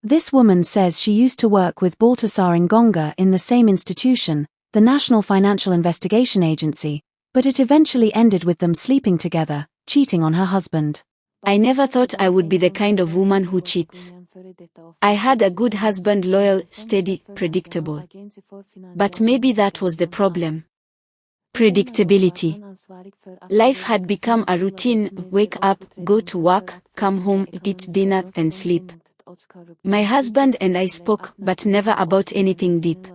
This woman says she used to work with Baltasar Ngonga in the same institution, the National Financial Investigation Agency, but it eventually ended with them sleeping together, cheating on her husband. I never thought I would be the kind of woman who cheats. I had a good husband, loyal, steady, predictable. But maybe that was the problem. Predictability. Life had become a routine: wake up, go to work, come home, eat dinner, and sleep. My husband and I spoke, but never about anything deep.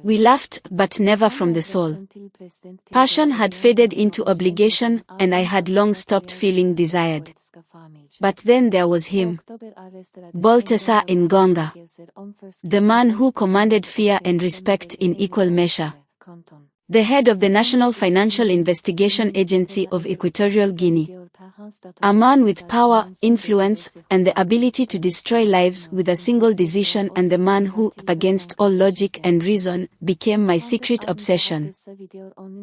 We laughed, but never from the soul. Passion had faded into obligation, and I had long stopped feeling desired. But then there was him. Baltasar Ngonga. The man who commanded fear and respect in equal measure. The head of the National Financial Investigation Agency of Equatorial Guinea. A man with power, influence, and the ability to destroy lives with a single decision, and the man who, against all logic and reason, became my secret obsession.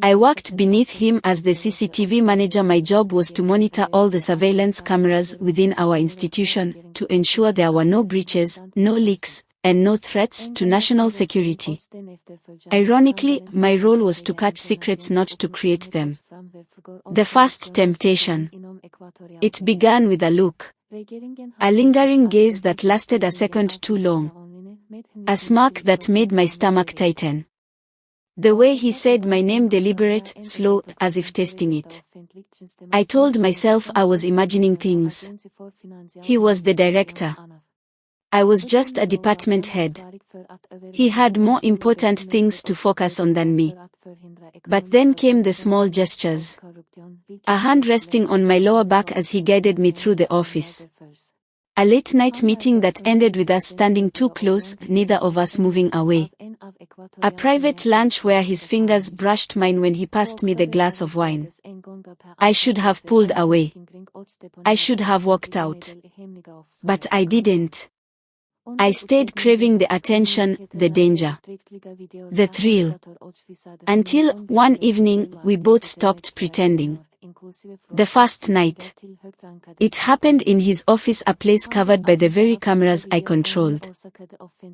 I worked beneath him as the CCTV manager. My job was to monitor all the surveillance cameras within our institution, to ensure there were no breaches, no leaks, and no threats to national security. Ironically, my role was to catch secrets, not to create them. The first temptation. It began with a look. A lingering gaze that lasted a second too long. A smirk that made my stomach tighten. The way he said my name, deliberate, slow, as if testing it. I told myself I was imagining things. He was the director. I was just a department head. He had more important things to focus on than me. But then came the small gestures. A hand resting on my lower back as he guided me through the office. A late-night meeting that ended with us standing too close, neither of us moving away. A private lunch where his fingers brushed mine when he passed me the glass of wine. I should have pulled away. I should have walked out. But I didn't. I stayed, craving the attention, the danger, the thrill. Until, one evening, we both stopped pretending. The first night. It happened in his office, a place covered by the very cameras I controlled.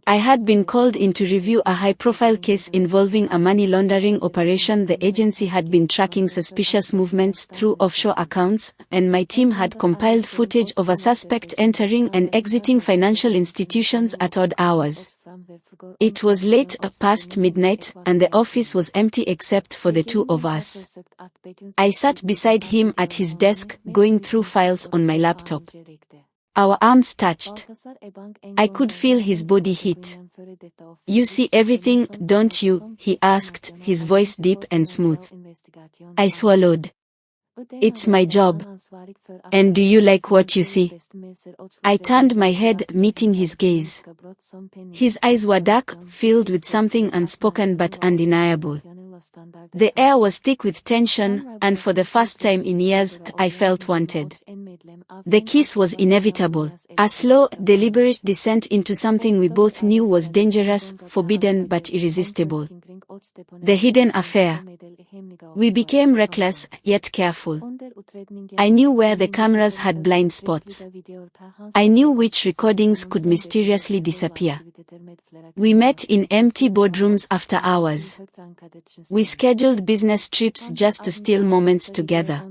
I had been called in to review a high-profile case involving a money laundering operation. The agency had been tracking suspicious movements through offshore accounts, and my team had compiled footage of a suspect entering and exiting financial institutions at odd hours. It was late, past midnight, and the office was empty except for the two of us. I sat beside him at his desk, going through files on my laptop. Our arms touched. I could feel his body heat. "You see everything, don't you?" he asked, his voice deep and smooth. I swallowed. "It's my job. And do you like what you see?" I turned my head, meeting his gaze. His eyes were dark, filled with something unspoken but undeniable. The air was thick with tension, and for the first time in years, I felt wanted. The kiss was inevitable, a slow, deliberate descent into something we both knew was dangerous, forbidden but irresistible. The hidden affair. We became reckless, yet careful. I knew where the cameras had blind spots. I knew which recordings could mysteriously disappear. We met in empty boardrooms after hours. We scheduled business trips just to steal moments together.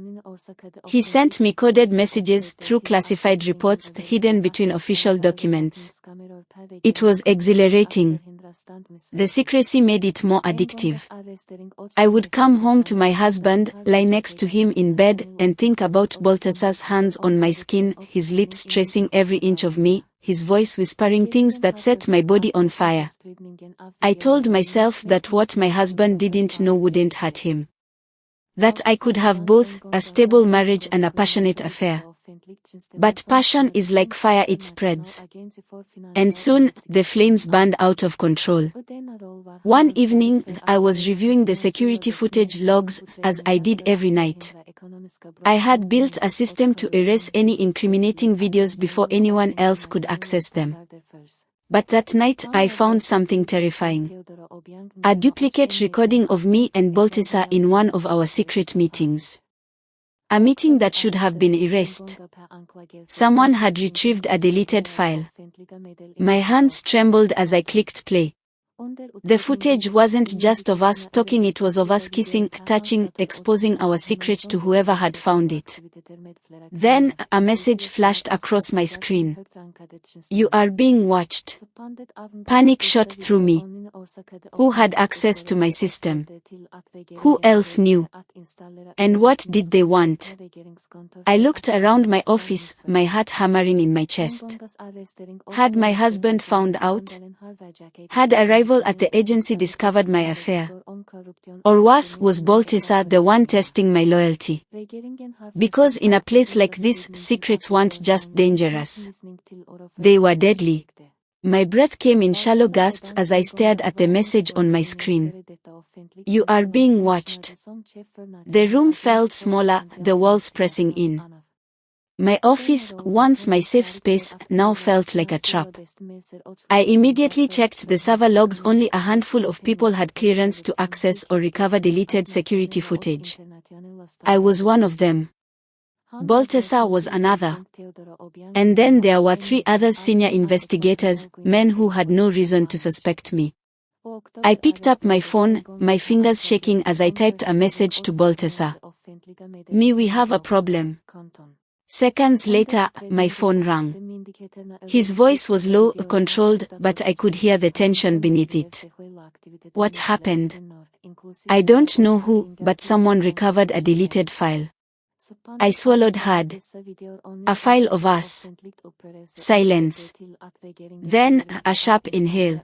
He sent me coded messages through classified reports hidden between official documents. It was exhilarating. The secrecy made it more addictive. I would come home to my husband, lie next to him in bed, and think about Baltasar's hands on my skin, his lips tracing every inch of me, his voice whispering things that set my body on fire. I told myself that what my husband didn't know wouldn't hurt him. That I could have both, a stable marriage and a passionate affair. But passion is like fire, it spreads. And soon, the flames burned out of control. One evening, I was reviewing the security footage logs, as I did every night. I had built a system to erase any incriminating videos before anyone else could access them. But that night I found something terrifying. A duplicate recording of me and Baltasar in one of our secret meetings. A meeting that should have been erased. Someone had retrieved a deleted file. My hands trembled as I clicked play. The footage wasn't just of us talking, it was of us kissing, touching, exposing our secret to whoever had found it. Then, a message flashed across my screen. "You are being watched." Panic shot through me. Who had access to my system? Who else knew? And what did they want? I looked around my office, my heart hammering in my chest. Had my husband found out? Had arrival at the agency discovered my affair? Or worse, was Balthasar the one testing my loyalty? Because in a place like this, secrets weren't just dangerous. They were deadly. My breath came in shallow gasps as I stared at the message on my screen. "You are being watched." The room felt smaller, the walls pressing in. My office, once my safe space, now felt like a trap. I immediately checked the server logs. Only a handful of people had clearance to access or recover deleted security footage. I was one of them. Balthasar was another. And then there were 3 other senior investigators, men who had no reason to suspect me. I picked up my phone, my fingers shaking as I typed a message to Balthasar. We have a problem." Seconds later, my phone rang. His voice was low, controlled, but I could hear the tension beneath it. "What happened?" "I don't know who, but someone recovered a deleted file." I swallowed hard. "A file of us." Silence. Then, a sharp inhale.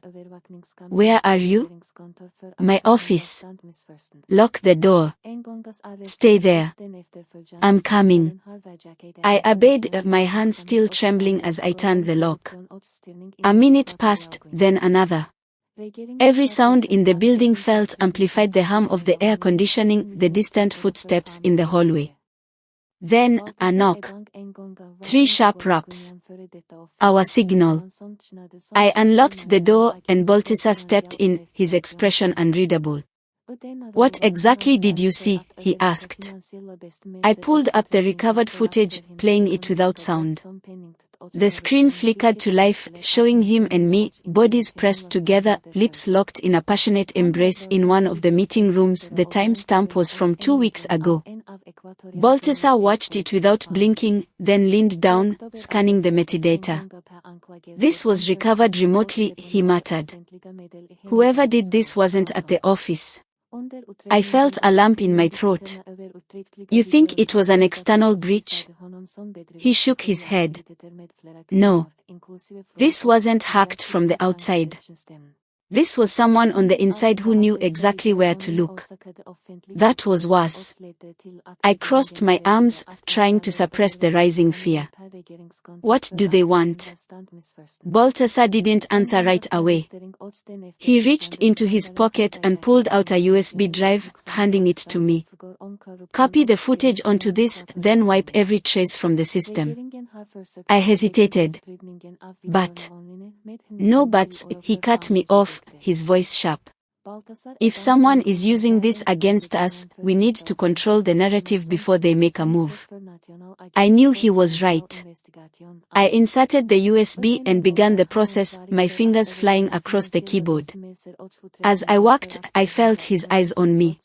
"Where are you?" "My office." "Lock the door." "Stay there." "I'm coming." I obeyed, my hands still trembling as I turned the lock. A minute passed, then another. Every sound in the building felt amplified: the hum of the air conditioning, the distant footsteps in the hallway. Then, a knock. 3 sharp raps. Our signal. I unlocked the door, and Balthasar stepped in, his expression unreadable. "What exactly did you see?" he asked. I pulled up the recovered footage, playing it without sound. The screen flickered to life, showing him and me, bodies pressed together, lips locked in a passionate embrace in one of the meeting rooms. The timestamp was from 2 weeks ago. Balthasar watched it without blinking, then leaned down, scanning the metadata. "This was recovered remotely," he muttered. "Whoever did this wasn't at the office." I felt a lump in my throat. "You think it was an external breach?" He shook his head. "No. This wasn't hacked from the outside. This was someone on the inside who knew exactly where to look." That was worse. I crossed my arms, trying to suppress the rising fear. "What do they want?" Balthasar didn't answer right away. He reached into his pocket and pulled out a USB drive, handing it to me. "Copy the footage onto this, then wipe every trace from the system." I hesitated. "But..." "No buts," he cut me off, his voice sharp. "If someone is using this against us, we need to control the narrative before they make a move." I knew he was right. I inserted the USB and began the process, my fingers flying across the keyboard. As I worked, I felt his eyes on me.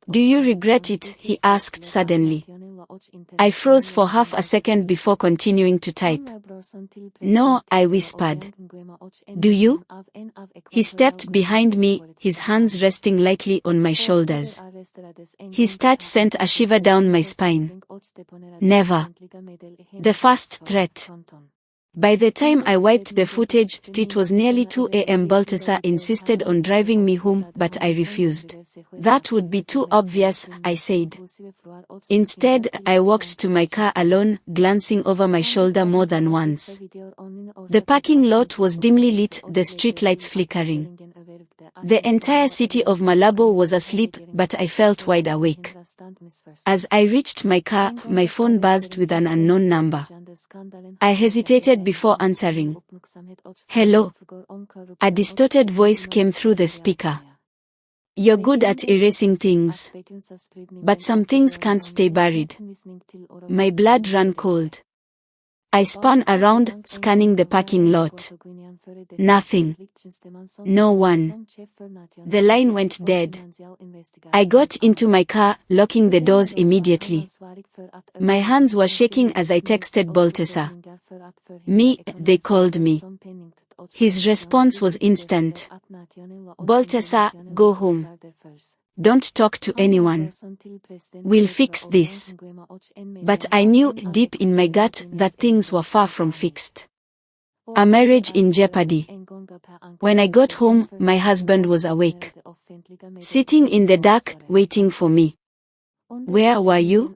"Do you regret it?" he asked suddenly. I froze for half a second before continuing to type. "No," I whispered. "Do you?" He stepped behind me, his hands resting lightly on my shoulders. His touch sent a shiver down my spine. "Never." The first threat. By the time I wiped the footage, it was nearly 2 a.m. Balthasar insisted on driving me home, but I refused. "That would be too obvious," I said. Instead, I walked to my car alone, glancing over my shoulder more than once. The parking lot was dimly lit, the streetlights flickering. The entire city of Malabo was asleep, but I felt wide awake. As I reached my car, my phone buzzed with an unknown number. I hesitated before answering. "Hello?" A distorted voice came through the speaker. You're good at erasing things, but some things can't stay buried. My blood ran cold. I spun around, scanning the parking lot. Nothing. No one. The line went dead. I got into my car, locking the doors immediately. My hands were shaking as I texted Balthasar. They called me. His response was instant. Balthasar, go home. Don't talk to anyone. We'll fix this. But I knew deep in my gut that things were far from fixed. A marriage in jeopardy. When I got home, my husband was awake. Sitting in the dark, waiting for me. Where were you?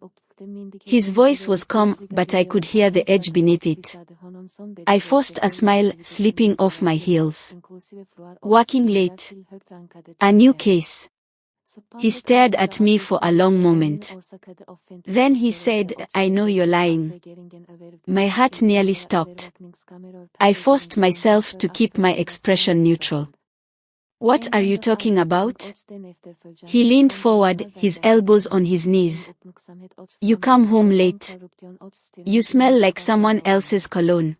His voice was calm, but I could hear the edge beneath it. I forced a smile, slipping off my heels. Working late. A new case. He stared at me for a long moment. Then he said, I know you're lying. My heart nearly stopped. I forced myself to keep my expression neutral. What are you talking about? He leaned forward, his elbows on his knees. You come home late. You smell like someone else's cologne.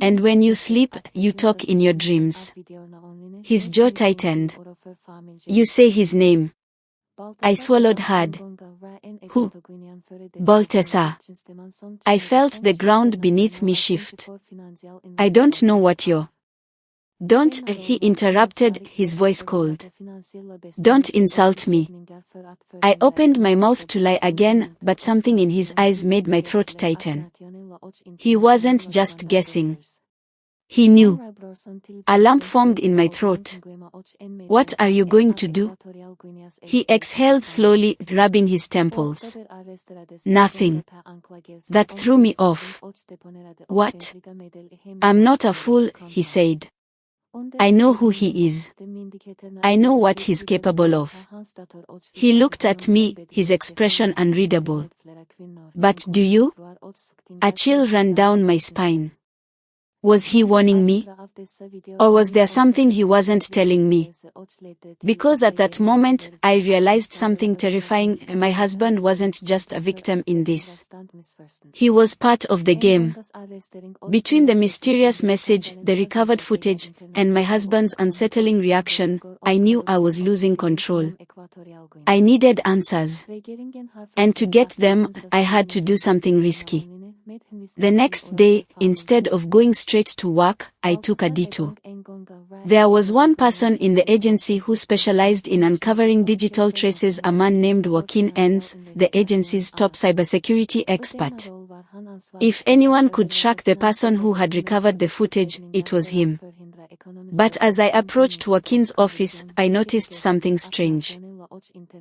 And when you sleep, you talk in your dreams. His jaw tightened. You say his name. I swallowed hard. Who? Balthasar. I felt the ground beneath me shift. I don't know what you're. Don't, he interrupted, his voice cold. Don't insult me. I opened my mouth to lie again, but something in his eyes made my throat tighten. He wasn't just guessing. He knew. A lump formed in my throat. What are you going to do? He exhaled slowly, rubbing his temples. Nothing. That threw me off. What? I'm not a fool, he said. I know who he is. I know what he's capable of. He looked at me, his expression unreadable. But do you? A chill ran down my spine. Was he warning me? Or was there something he wasn't telling me? Because at that moment, I realized something terrifying. My husband wasn't just a victim in this. He was part of the game. Between the mysterious message, the recovered footage, and my husband's unsettling reaction, I knew I was losing control. I needed answers. And to get them, I had to do something risky. The next day, instead of going straight to work, I took a detour. There was one person in the agency who specialized in uncovering digital traces, a man named Joaquin Enz, the agency's top cybersecurity expert. If anyone could track the person who had recovered the footage, it was him. But as I approached Joaquin's office, I noticed something strange.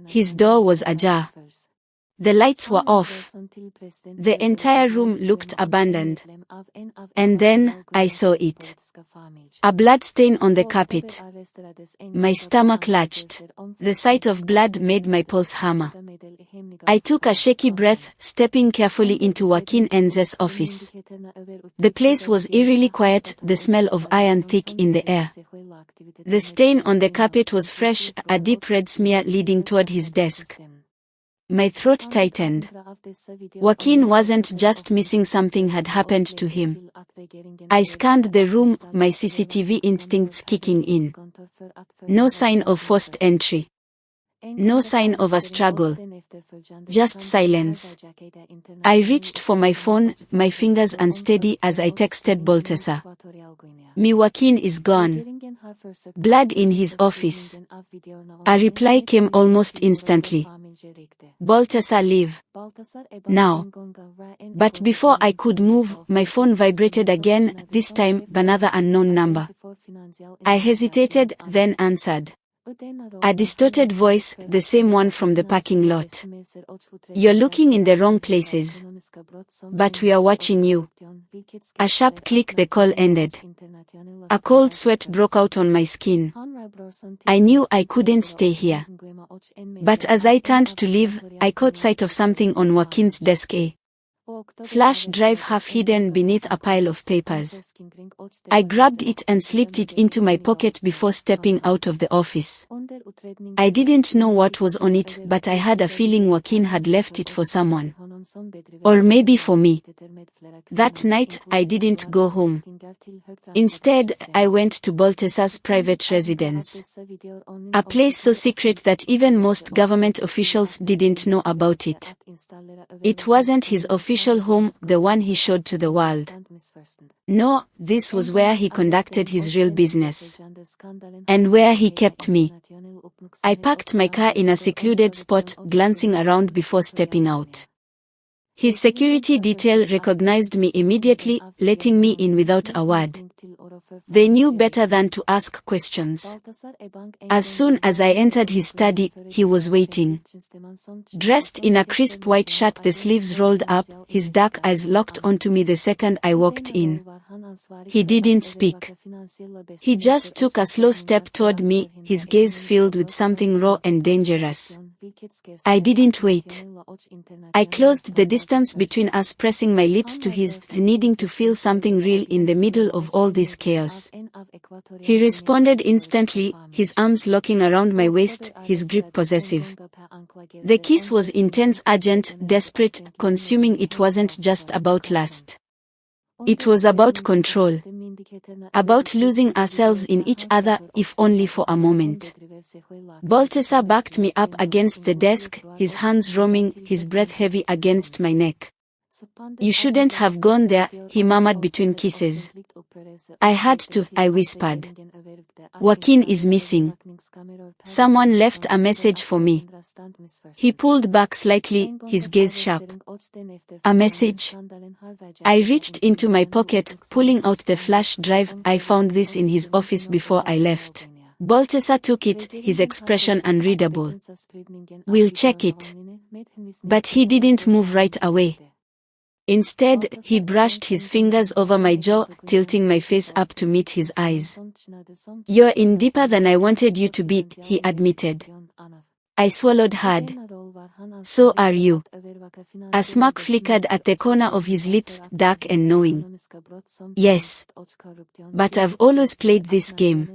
His door was ajar. The lights were off. The entire room looked abandoned. And then, I saw it. A blood stain on the carpet. My stomach lurched. The sight of blood made my pulse hammer. I took a shaky breath, stepping carefully into Joaquin Enz's office. The place was eerily quiet, the smell of iron thick in the air. The stain on the carpet was fresh, a deep red smear leading toward his desk. My throat tightened. Joaquin wasn't just missing, something had happened to him. I scanned the room, my CCTV instincts kicking in. No sign of forced entry. No sign of a struggle. Just silence. I reached for my phone, my fingers unsteady as I texted Balthasar. Joaquin is gone. Blood in his office. A reply came almost instantly. Balthasar, leave. Now. But before I could move, my phone vibrated again, this time another unknown number. I hesitated, then answered. A distorted voice, the same one from the parking lot. You're looking in the wrong places. But we are watching you. A sharp click, the call ended. A cold sweat broke out on my skin. I knew I couldn't stay here. But as I turned to leave, I caught sight of something on Joaquin's desk, a flash drive half hidden beneath a pile of papers. I grabbed it and slipped it into my pocket before stepping out of the office. I didn't know what was on it, but I had a feeling Joaquin had left it for someone. Or maybe for me. That night, I didn't go home. Instead, I went to Baltasar's private residence. A place so secret that even most government officials didn't know about it. It wasn't his official home, the one he showed to the world. No, this was where he conducted his real business. And where he kept me. I parked my car in a secluded spot, glancing around before stepping out. His security detail recognized me immediately, letting me in without a word. They knew better than to ask questions. As soon as I entered his study, he was waiting. Dressed in a crisp white shirt, the sleeves rolled up, his dark eyes locked onto me the second I walked in. He didn't speak. He just took a slow step toward me, his gaze filled with something raw and dangerous. I didn't wait. I closed the distance between us, pressing my lips to his, needing to feel something real in the middle of all this chaos. He responded instantly, his arms locking around my waist, his grip possessive. The kiss was intense, urgent, desperate, consuming. It wasn't just about lust. It was about control. About losing ourselves in each other, if only for a moment. Baltasar backed me up against the desk, his hands roaming, his breath heavy against my neck. "You shouldn't have gone there," he murmured between kisses. "I had to," I whispered. "Joaquin is missing. Someone left a message for me." He pulled back slightly, his gaze sharp. "A message?" I reached into my pocket, pulling out the flash drive. "I found this in his office before I left." Baltasar took it, his expression unreadable. "We'll check it." But he didn't move right away. Instead, he brushed his fingers over my jaw, tilting my face up to meet his eyes. "You're in deeper than I wanted you to be," he admitted. I swallowed hard. "So are you." A smirk flickered at the corner of his lips, dark and knowing. "Yes. But I've always played this game."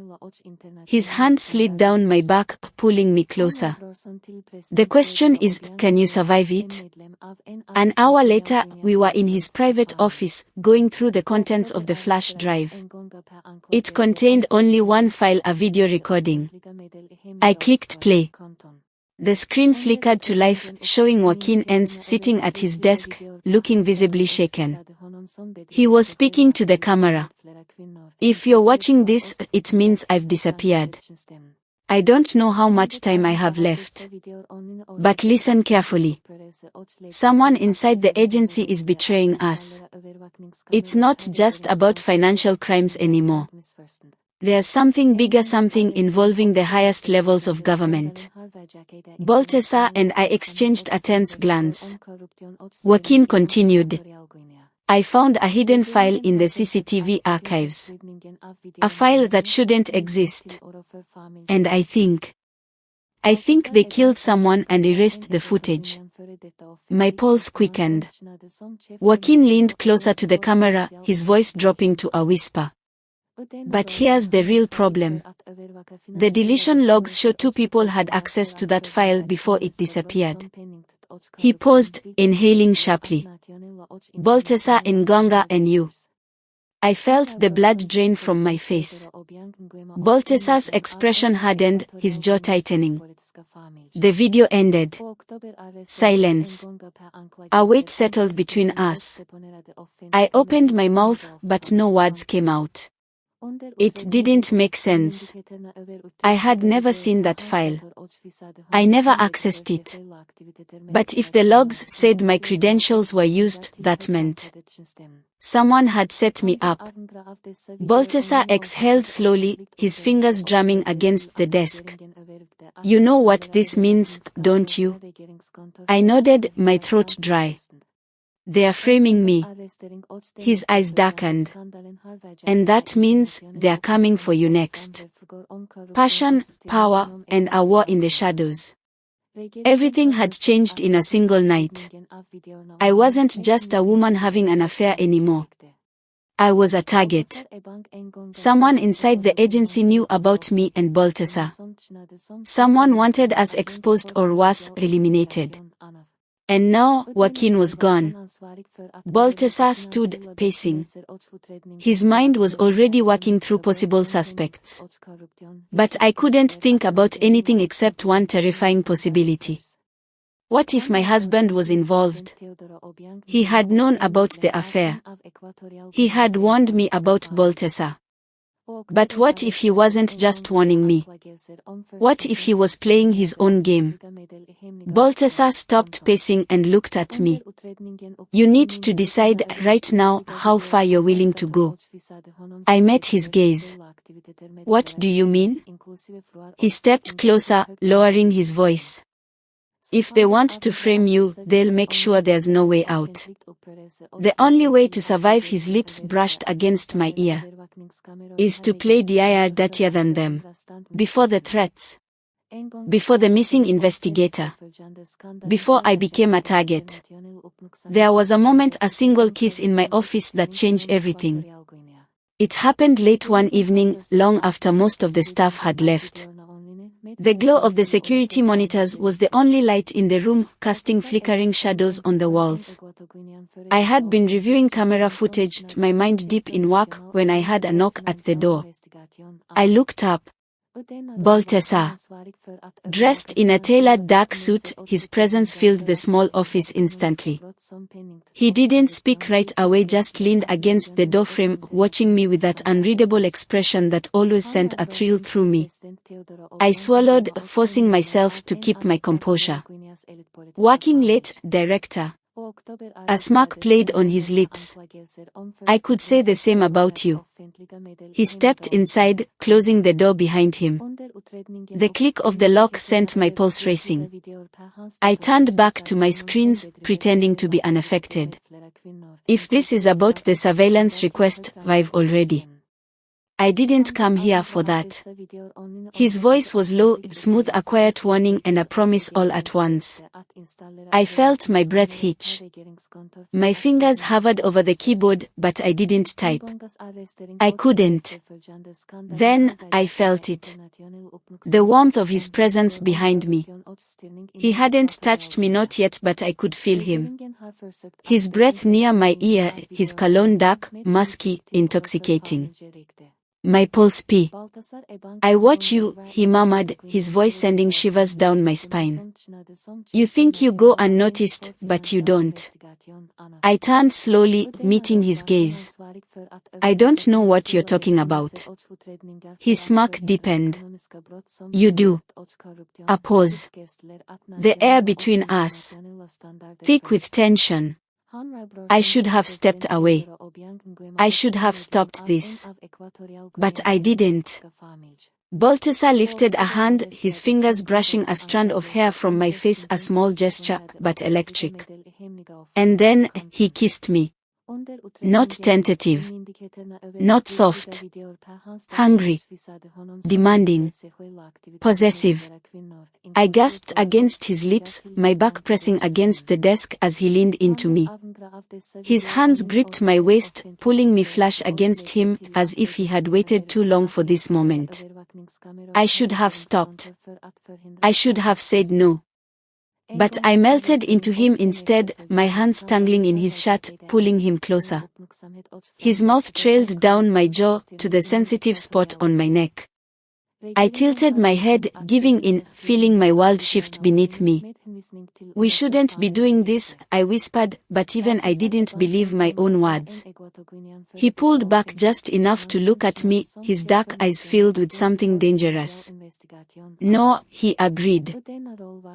His hand slid down my back, pulling me closer. "The question is, can you survive it?" An hour later, we were in his private office, going through the contents of the flash drive. It contained only one file, a video recording. I clicked play. The screen flickered to life, showing Joaquin Enz sitting at his desk, looking visibly shaken. He was speaking to the camera. "If you're watching this, it means I've disappeared. I don't know how much time I have left. But listen carefully. Someone inside the agency is betraying us. It's not just about financial crimes anymore. There's something bigger, something involving the highest levels of government." Baltasar and I exchanged a tense glance. Joaquin continued. "I found a hidden file in the CCTV archives. A file that shouldn't exist. And I think they killed someone and erased the footage." My pulse quickened. Joaquin leaned closer to the camera, his voice dropping to a whisper. "But here's the real problem. The deletion logs show 2 people had access to that file before it disappeared." He paused, inhaling sharply. "Baltasar, Ngonga, and you." I felt the blood drain from my face. Baltasar's expression hardened, his jaw tightening. The video ended. Silence. A weight settled between us. I opened my mouth, but no words came out. It didn't make sense. I had never seen that file. I never accessed it. But if the logs said my credentials were used, that meant someone had set me up. Baltasar exhaled slowly, his fingers drumming against the desk. "You know what this means, don't you?" I nodded, my throat dry. "They're framing me." His eyes darkened. "And that means they're coming for you next. Passion, power, and a war in the shadows." Everything had changed in a single night. I wasn't just a woman having an affair anymore. I was a target. Someone inside the agency knew about me and Baltasar. Someone wanted us exposed or worse, eliminated. And now, Joaquin was gone. Baltasar stood, pacing. His mind was already working through possible suspects. But I couldn't think about anything except one terrifying possibility. What if my husband was involved? He had known about the affair. He had warned me about Baltasar. But what if he wasn't just warning me? What if he was playing his own game? Baltasar stopped pacing and looked at me. You need to decide right now how far you're willing to go. I met his gaze. What do you mean? He stepped closer, lowering his voice. If they want to frame you, they'll make sure there's no way out. The only way to survive, his lips brushed against my ear, is to play DIR dirtier than them. Before the threats. Before the missing investigator. Before I became a target. There was a moment, a single kiss in my office that changed everything. It happened late one evening, long after most of the staff had left. The glow of the security monitors was the only light in the room, casting flickering shadows on the walls. I had been reviewing camera footage, my mind deep in work, when I heard a knock at the door. I looked up. Baltasar. Dressed in a tailored dark suit, his presence filled the small office instantly. He didn't speak right away, just leaned against the doorframe, watching me with that unreadable expression that always sent a thrill through me. I swallowed, forcing myself to keep my composure. Working late, director. A smirk played on his lips. I could say the same about you. He stepped inside, closing the door behind him. The click of the lock sent my pulse racing. I turned back to my screens, pretending to be unaffected. If this is about the surveillance request, I've already. I didn't come here for that. His voice was low, smooth, a quiet warning and a promise all at once. I felt my breath hitch. My fingers hovered over the keyboard, but I didn't type. I couldn't. Then, I felt it. The warmth of his presence behind me. He hadn't touched me, not yet, but I could feel him. His breath near my ear, his cologne dark, musky, intoxicating. My pulse p. I watch you, he murmured, his voice sending shivers down my spine. You think you go unnoticed, but you don't. I turned slowly, meeting his gaze. I don't know what you're talking about. His smirk deepened. You do. A pause. The air between us. Thick with tension. I should have stepped away. I should have stopped this. But I didn't. Baltasar lifted a hand, his fingers brushing a strand of hair from my face, a small gesture, but electric. And then, he kissed me. Not tentative. Not soft. Hungry. Demanding. Possessive. I gasped against his lips, my back pressing against the desk as he leaned into me. His hands gripped my waist, pulling me flush against him, as if he had waited too long for this moment. I should have stopped. I should have said no. But I melted into him instead, my hands tangling in his shirt, pulling him closer. His mouth trailed down my jaw, to the sensitive spot on my neck. I tilted my head, giving in, feeling my world shift beneath me. We shouldn't be doing this, I whispered, but even I didn't believe my own words. He pulled back just enough to look at me, his dark eyes filled with something dangerous. No, he agreed.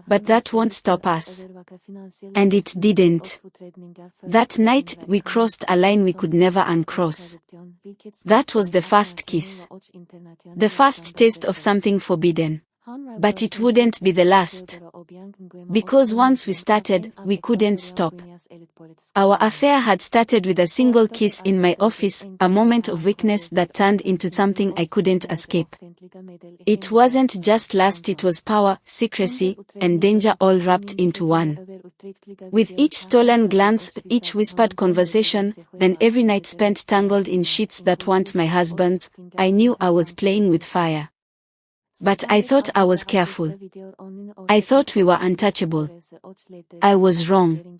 But that won't stop us. And it didn't. That night, we crossed a line we could never uncross. That was the first kiss. The first taste of something forbidden. But it wouldn't be the last. Because once we started, we couldn't stop. Our affair had started with a single kiss in my office, a moment of weakness that turned into something I couldn't escape. It wasn't just lust, it was power, secrecy, and danger all wrapped into one. With each stolen glance, each whispered conversation, then every night spent tangled in sheets that weren't my husband's, I knew I was playing with fire. But I thought I was careful. I thought we were untouchable. I was wrong.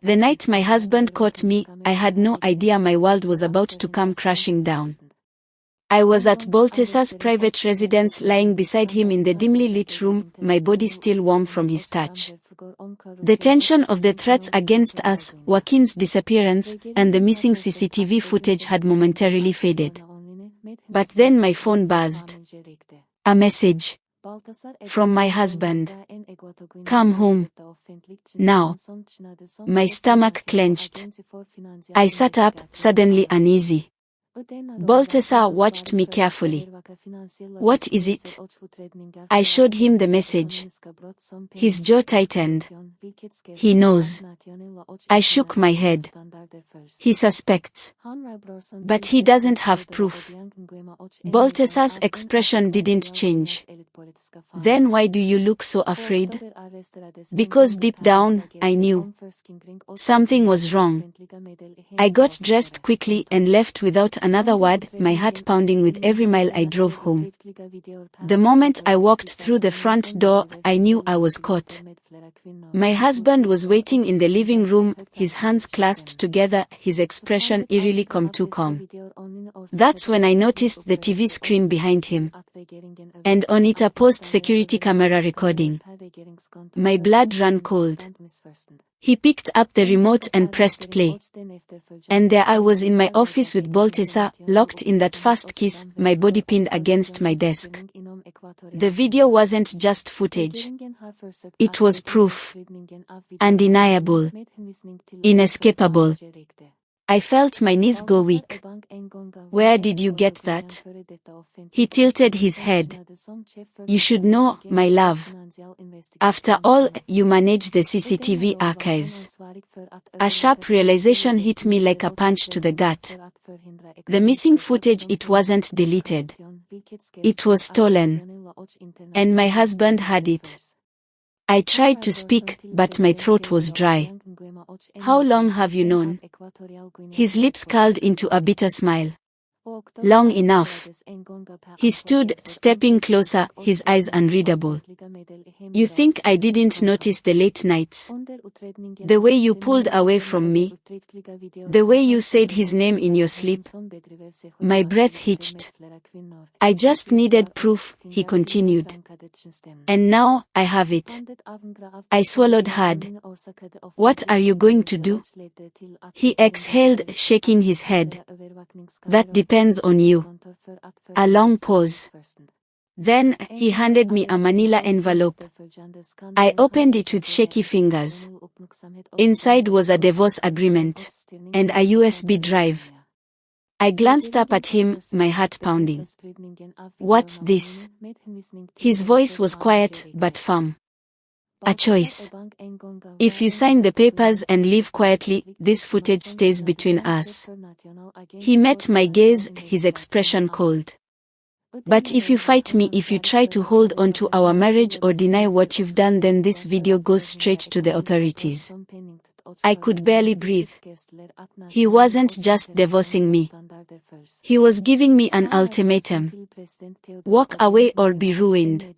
The night my husband caught me, I had no idea my world was about to come crashing down. I was at Baltasar's private residence, lying beside him in the dimly lit room, my body still warm from his touch. The tension of the threats against us, Joaquin's disappearance, and the missing CCTV footage had momentarily faded. But then my phone buzzed. A message. From my husband. Come home. Now. My stomach clenched. I sat up, suddenly uneasy. Baltasar watched me carefully. What is it? I showed him the message. His jaw tightened. He knows. I shook my head. He suspects. But he doesn't have proof. Baltasar's expression didn't change. Then why do you look so afraid? Because deep down, I knew. Something was wrong. I got dressed quickly and left without another word, my heart pounding with every mile I drove home. The moment I walked through the front door, I knew I was caught. My husband was waiting in the living room, his hands clasped together, his expression eerily calm. That's when I noticed the TV screen behind him. And on it a post-security camera recording. My blood ran cold. He picked up the remote and pressed play. And there I was in my office with Baltasar, locked in that fast kiss, my body pinned against my desk. The video wasn't just footage. It was proof. Undeniable. Inescapable. I felt my knees go weak. Where did you get that? He tilted his head. You should know, my love. After all, you manage the CCTV archives. A sharp realization hit me like a punch to the gut. The missing footage, it wasn't deleted. It was stolen. And my husband had it. I tried to speak, but my throat was dry. How long have you known? His lips curled into a bitter smile. Long enough. He stood, stepping closer, his eyes unreadable. You think I didn't notice the late nights? The way you pulled away from me? The way you said his name in your sleep? My breath hitched. I just needed proof, he continued. And now, I have it. I swallowed hard. What are you going to do? He exhaled, shaking his head. That depends on you. A long pause. Then, he handed me a manila envelope. I opened it with shaky fingers. Inside was a divorce agreement. And a USB drive. I glanced up at him, my heart pounding. What's this? His voice was quiet, but firm. A choice. If you sign the papers and leave quietly, this footage stays between us. He met my gaze, his expression cold. But if you fight me, if you try to hold on to our marriage or deny what you've done, then this video goes straight to the authorities. I could barely breathe. He wasn't just divorcing me. He was giving me an ultimatum. Walk away or be ruined.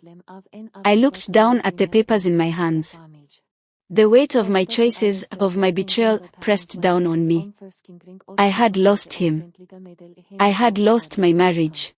I looked down at the papers in my hands. The weight of my choices, of my betrayal, pressed down on me. I had lost him. I had lost my marriage.